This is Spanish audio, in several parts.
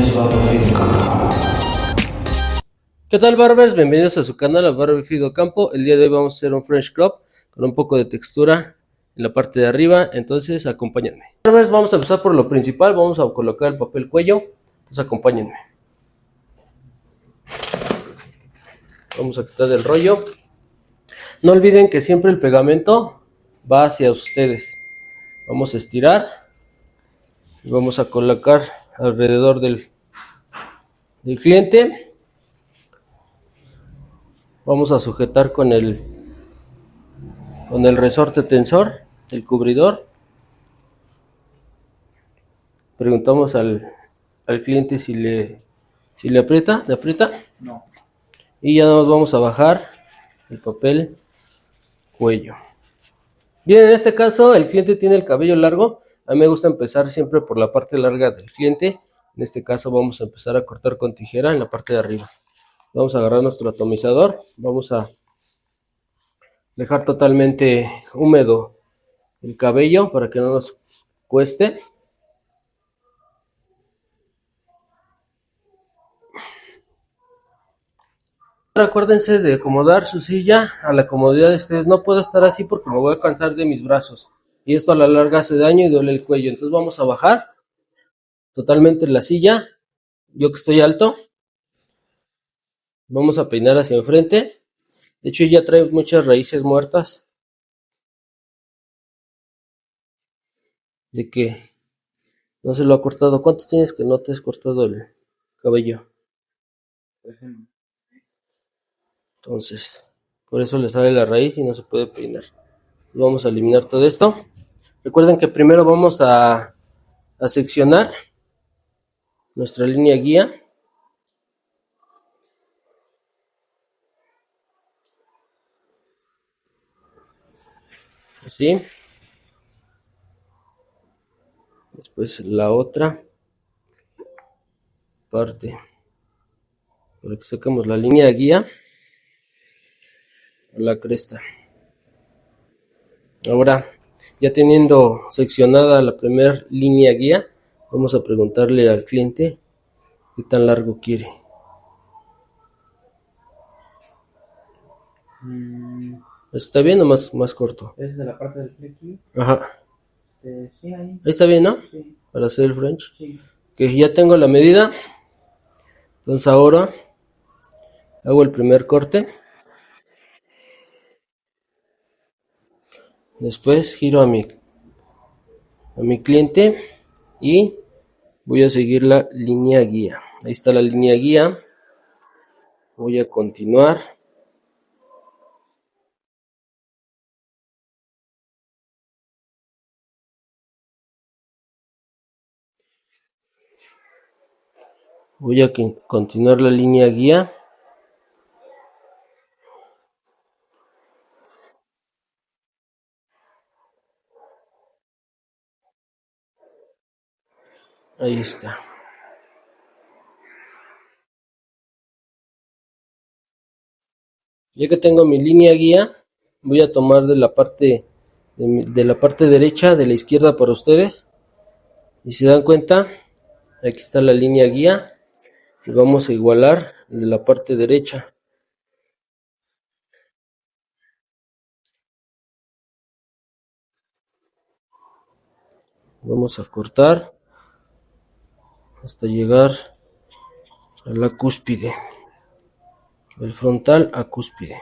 es Barber Fido Campo. ¿Qué tal, barbers? Bienvenidos a su canal, a Barber Fido Campo. El día de hoy vamos a hacer un French crop con un poco de textura en la parte de arriba, entonces acompáñenme. Barbers, vamos a empezar por lo principal, vamos a colocar el papel cuello, entonces acompáñenme. Vamos a quitar el rollo. No olviden que siempre el pegamento va hacia ustedes. Vamos a estirar y vamos a colocar alrededor del cliente. Vamos a sujetar con el resorte tensor, el cubridor. Preguntamos al cliente si le aprieta, ¿le aprieta? No. Y ya nos vamos a bajar el papel cuello. Bien, en este caso el cliente tiene el cabello largo. A mí me gusta empezar siempre por la parte larga del cliente. En este caso vamos a empezar a cortar con tijera en la parte de arriba. Vamos a agarrar nuestro atomizador. Vamos a dejar totalmente húmedo el cabello para que no nos cueste. Acuérdense de acomodar su silla a la comodidad de ustedes. No puedo estar así porque me voy a cansar de mis brazos y esto a la larga hace daño y duele el cuello. Entonces vamos a bajar totalmente la silla. Yo que estoy alto, vamos a peinar hacia enfrente. De hecho ya trae muchas raíces muertas de que no se lo ha cortado. ¿Cuánto tienes que no te has cortado el cabello? Entonces, por eso le sale la raíz y no se puede peinar. Vamos a eliminar todo esto. Recuerden que primero vamos a seccionar nuestra línea guía. Así. Después la otra parte. Para que saquemos la línea guía a la cresta. Ahora, ya teniendo seccionada la primera línea guía, vamos a preguntarle al cliente qué tan largo quiere. ¿Está bien o más corto? ¿Es de la parte del flequillo? Ajá. Sí, ahí. Ahí está bien, ¿no? Sí. Para hacer el French. Sí. Que ya tengo la medida. Entonces ahora hago el primer corte. Después giro a mi cliente y voy a seguir la línea guía. Ahí está la línea guía. Voy a continuar. Voy a continuar la línea guía. Ahí está. Ya que tengo mi línea guía, voy a tomar de la parte derecha, de la izquierda para ustedes. Y si dan cuenta, aquí está la línea guía. Y vamos a igualar de la parte derecha. Vamos a cortar hasta llegar a la cúspide, del frontal a cúspide.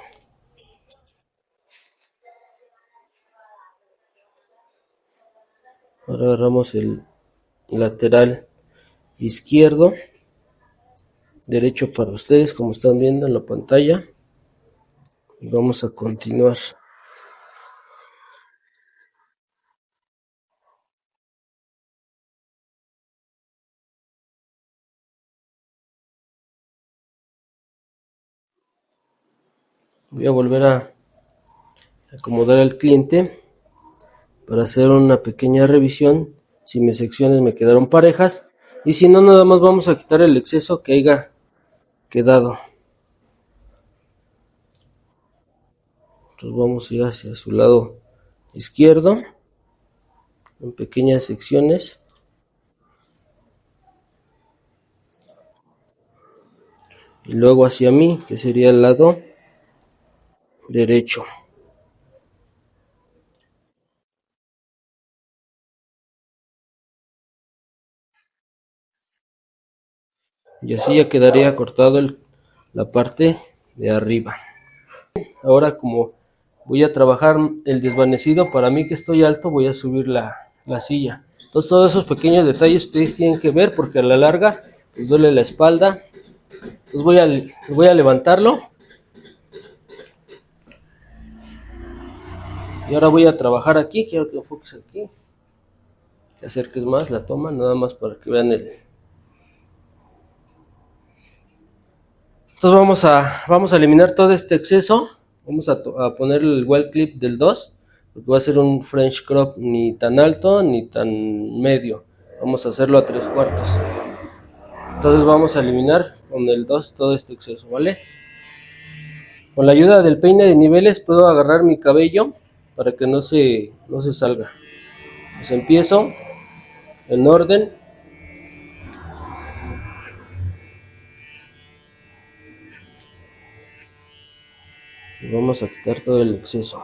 Ahora agarramos el lateral izquierdo, derecho para ustedes, como están viendo en la pantalla, y vamos a continuar. Voy a volver a acomodar al cliente para hacer una pequeña revisión si mis secciones me quedaron parejas, y si no, nada más vamos a quitar el exceso que haya quedado. Entonces vamos a ir hacia su lado izquierdo en pequeñas secciones. y luego hacia mí, que sería el lado derecho. Y así ya quedaría cortado la parte de arriba. Ahora, como voy a trabajar el desvanecido, para mí que estoy alto voy a subir la silla. Entonces todos esos pequeños detalles ustedes tienen que ver, porque a la larga les duele la espalda. Entonces voy a levantarlo. Y ahora voy a trabajar aquí. Quiero que enfoques aquí, que acerques más la toma, nada más para que vean Entonces vamos a eliminar todo este exceso. Vamos a poner el wall clip del 2, porque va a ser un French crop ni tan alto ni tan medio. Vamos a hacerlo a 3/4. Entonces vamos a eliminar con el 2 todo este exceso, ¿vale? Con la ayuda del peine de niveles puedo agarrar mi cabello para que no se salga. Pues empiezo en orden. Y vamos a quitar todo el exceso.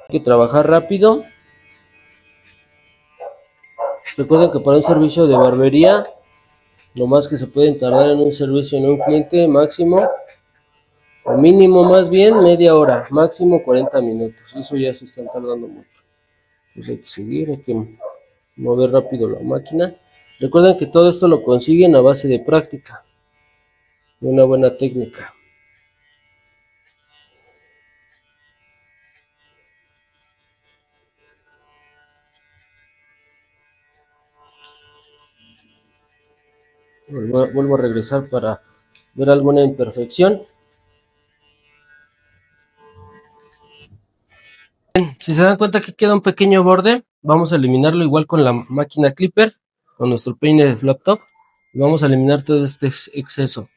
Hay que trabajar rápido. Recuerden que para un servicio de barbería, lo más que se pueden tardar en un servicio en un cliente máximo, o mínimo más bien, media hora, máximo 40 minutos. Eso ya se están tardando mucho. Entonces hay que seguir, hay que mover rápido la máquina. Recuerden que todo esto lo consiguen a base de práctica y una buena técnica. Vuelvo a regresar para ver alguna imperfección. Si se dan cuenta que queda un pequeño borde, vamos a eliminarlo igual con la máquina clipper, con nuestro peine de flap top. Y vamos a eliminar todo este exceso.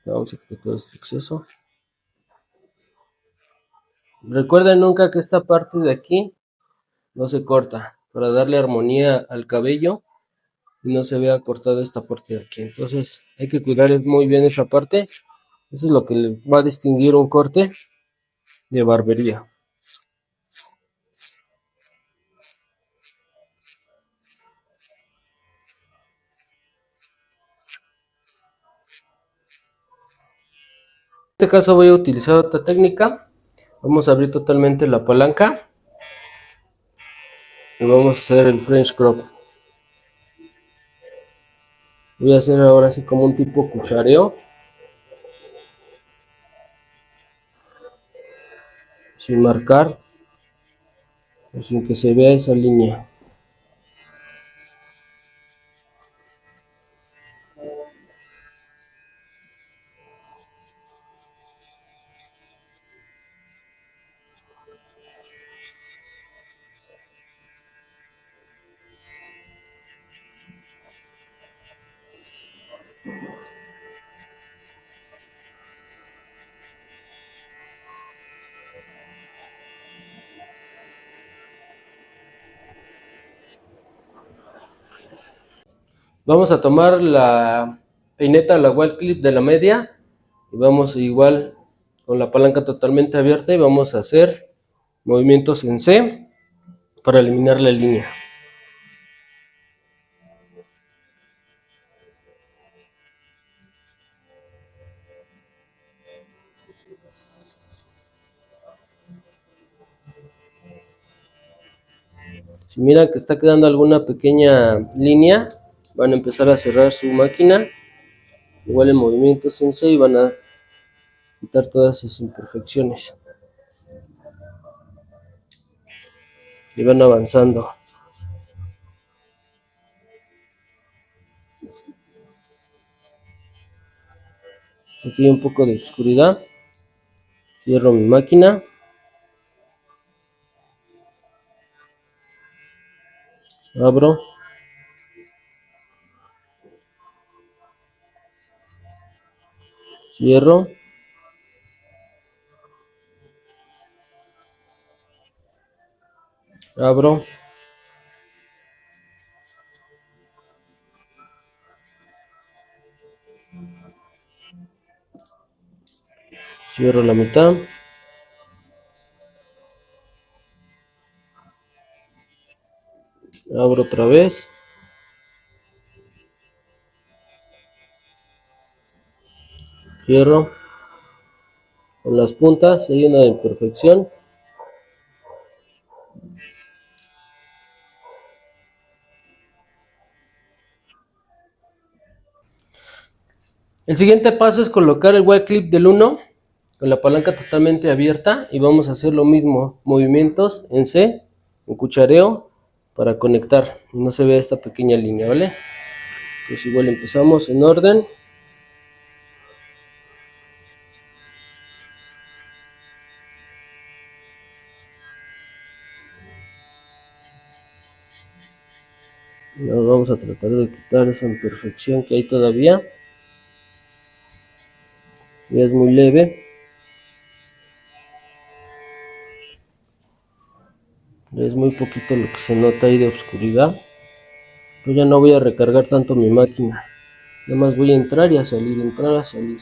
Vamos a quitar todo este exceso. Recuerden nunca que esta parte de aquí no se corta, para darle armonía al cabello y no se vea cortada esta parte de aquí. Entonces hay que cuidar muy bien esa parte. Eso es lo que le va a distinguir un corte de barbería. En este caso voy a utilizar otra técnica. Vamos a abrir totalmente la palanca y vamos a hacer el French crop. Voy a hacer ahora así como un tipo cuchareo, sin marcar o sin que se vea esa línea. Vamos a tomar la peineta, la wall clip de la media, y vamos igual con la palanca totalmente abierta y vamos a hacer movimientos en C para eliminar la línea. Si miran que está quedando alguna pequeña línea, van a empezar a cerrar su máquina, igual en movimientos en C, y van a quitar todas esas imperfecciones. y van avanzando. Aquí hay un poco de oscuridad. Cierro mi máquina. Abro. Cierro. Abro. Cierro la mitad. Abro otra vez. Cierro. Con las puntas hay una imperfección. El siguiente paso es colocar el wide clip del 1 con la palanca totalmente abierta y vamos a hacer lo mismo, movimientos en C, en cuchareo para conectar y no se vea esta pequeña línea, ¿vale? Pues igual empezamos en orden. Y ahora vamos a tratar de quitar esa imperfección que hay todavía. Ya es muy leve. Es muy poquito lo que se nota ahí de oscuridad. Yo ya no voy a recargar tanto mi máquina. Nada más voy a entrar y a salir, entrar a salir.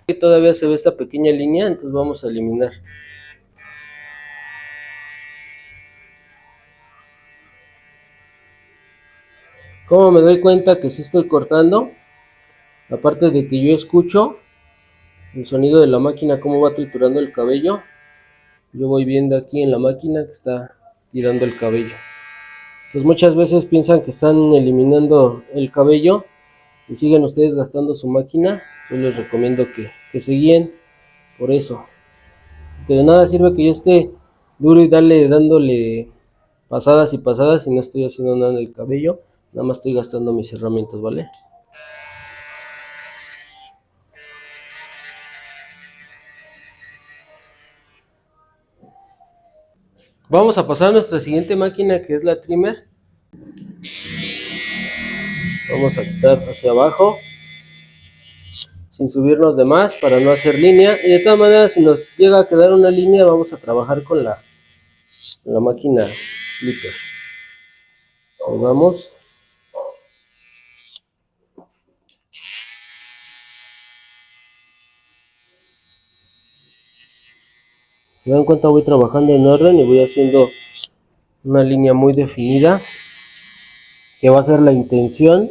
Y todavía se ve esta pequeña línea, entonces vamos a eliminar. ¿Cómo me doy cuenta que sí estoy cortando? Aparte de que yo escucho el sonido de la máquina, cómo va triturando el cabello, yo voy viendo aquí en la máquina que está tirando el cabello. Pues muchas veces piensan que están eliminando el cabello y siguen ustedes gastando su máquina. Yo les recomiendo que se guíen por eso. Que de nada sirve que yo esté duro y dándole pasadas y pasadas y no estoy haciendo nada en el cabello. Nada más estoy gastando mis herramientas, ¿vale? Vamos a pasar a nuestra siguiente máquina, que es la trimmer. Vamos a quitar hacia abajo sin subirnos de más para no hacer línea, y de todas maneras si nos llega a quedar una línea vamos a trabajar con la máquina clipper. Ahí vamos. Se dan cuenta, voy trabajando en orden y voy haciendo una línea muy definida que va a ser la intención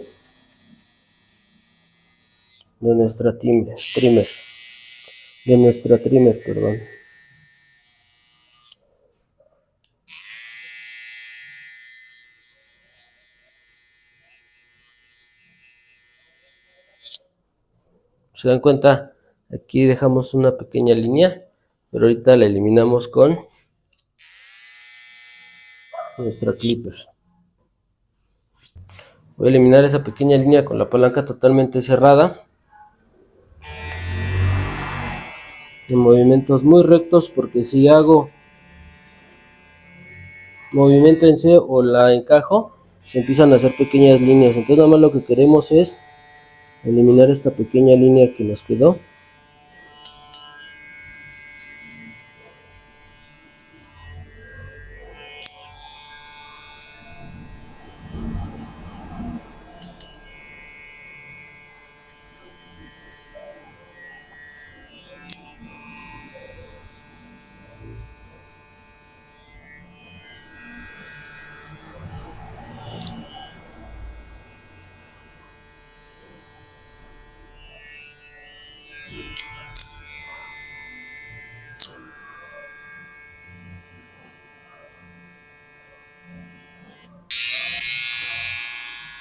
de nuestra trimmer, perdón. Se dan cuenta, aquí dejamos una pequeña línea, pero ahorita la eliminamos con nuestra clipper. Voy a eliminar esa pequeña línea con la palanca totalmente cerrada. En movimientos muy rectos, porque si hago movimiento en C o la encajo, se empiezan a hacer pequeñas líneas. Entonces nada más lo que queremos es eliminar esta pequeña línea que nos quedó.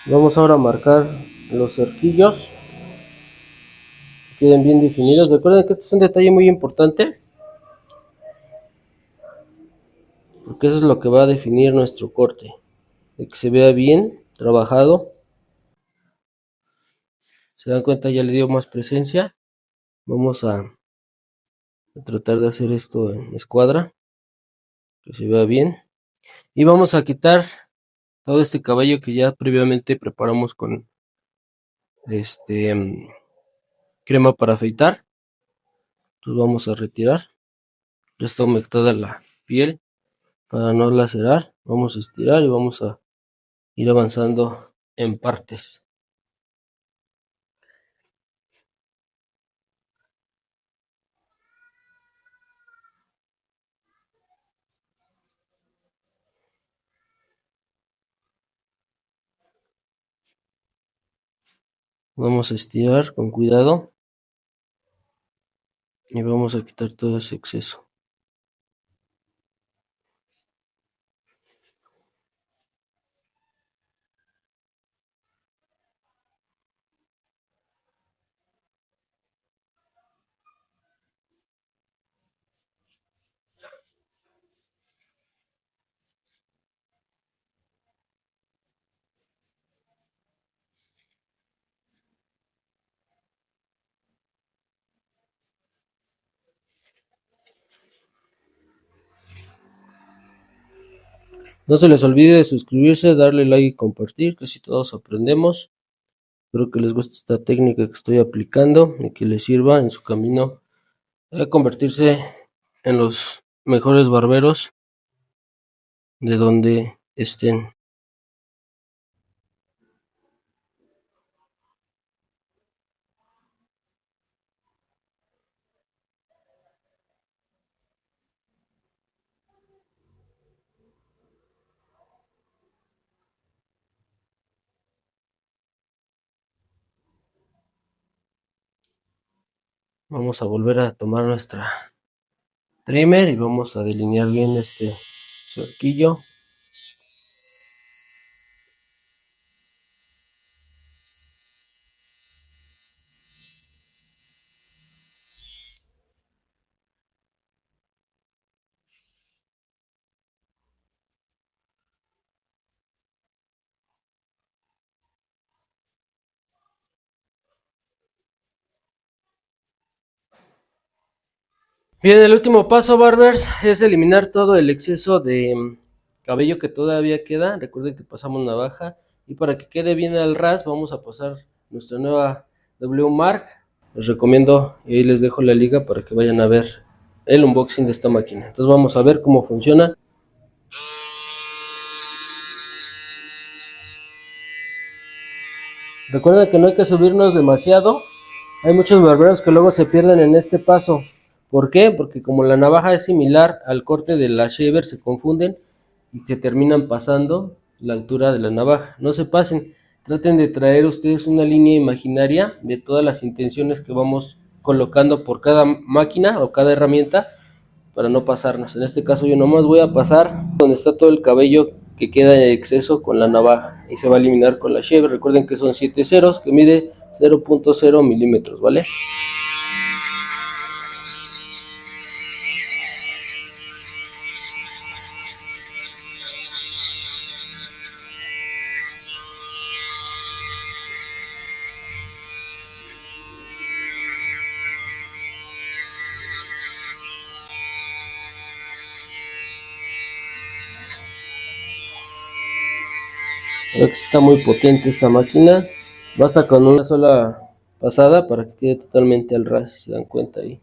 Vamos ahora a marcar los cerquillos queden bien definidos. Recuerden que este es un detalle muy importante, porque eso es lo que va a definir nuestro corte, de que se vea bien trabajado. Se dan cuenta, ya le dio más presencia. Vamos a tratar de hacer esto en escuadra, que se vea bien. Y vamos a quitar todo este cabello que ya previamente preparamos con crema para afeitar. Entonces vamos a retirar. Ya está humectada la piel para no lacerar. Vamos a estirar y vamos a ir avanzando en partes. Vamos a estirar con cuidado y vamos a quitar todo ese exceso. No se les olvide de suscribirse, darle like y compartir, que así todos aprendemos. Espero que les guste esta técnica que estoy aplicando y que les sirva en su camino a convertirse en los mejores barberos de donde estén. Vamos a volver a tomar nuestra trimmer y vamos a delinear bien este cerquillo. Bien, el último paso, barbers, es eliminar todo el exceso de cabello que todavía queda. Recuerden que pasamos navaja y para que quede bien al ras vamos a pasar nuestra nueva W Mark. Les recomiendo y ahí les dejo la liga para que vayan a ver el unboxing de esta máquina. Entonces vamos a ver cómo funciona. Recuerden que no hay que subirnos demasiado. Hay muchos barberos que luego se pierden en este paso. ¿Por qué? Porque como la navaja es similar al corte de la shaver, se confunden y se terminan pasando la altura de la navaja. No se pasen, traten de traer ustedes una línea imaginaria de todas las intenciones que vamos colocando por cada máquina o cada herramienta para no pasarnos. En este caso yo nomás voy a pasar donde está todo el cabello que queda en exceso con la navaja y se va a eliminar con la shaver. Recuerden que son 7 ceros, que mide 0.0 milímetros, ¿vale? Creo que está muy potente esta máquina. Basta con una sola pasada para que quede totalmente al ras, si se dan cuenta ahí.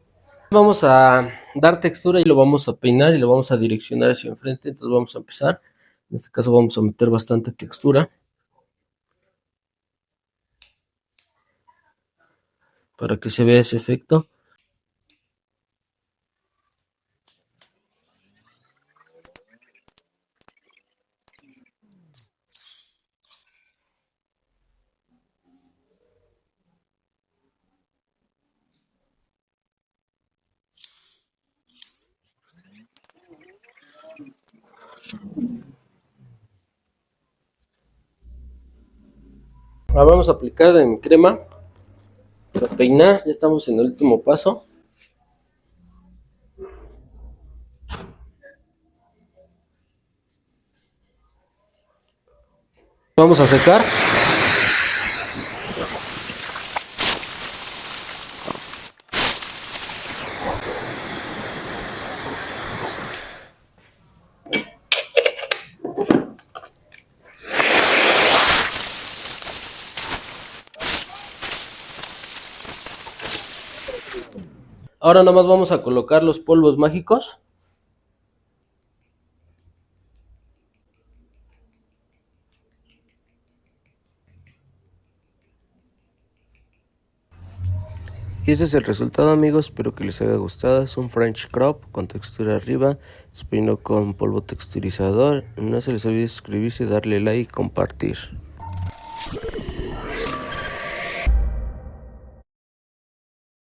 Vamos a dar textura y lo vamos a peinar y lo vamos a direccionar hacia enfrente. Entonces vamos a empezar. En este caso vamos a meter bastante textura para que se vea ese efecto. Ahora vamos a aplicar en crema. a peinar, ya estamos en el último paso. Vamos a secar. Ahora nada más vamos a colocar los polvos mágicos. Y ese es el resultado, amigos, espero que les haya gustado. Es un French crop con textura arriba, se peinó con polvo texturizador. No se les olvide suscribirse, darle like y compartir.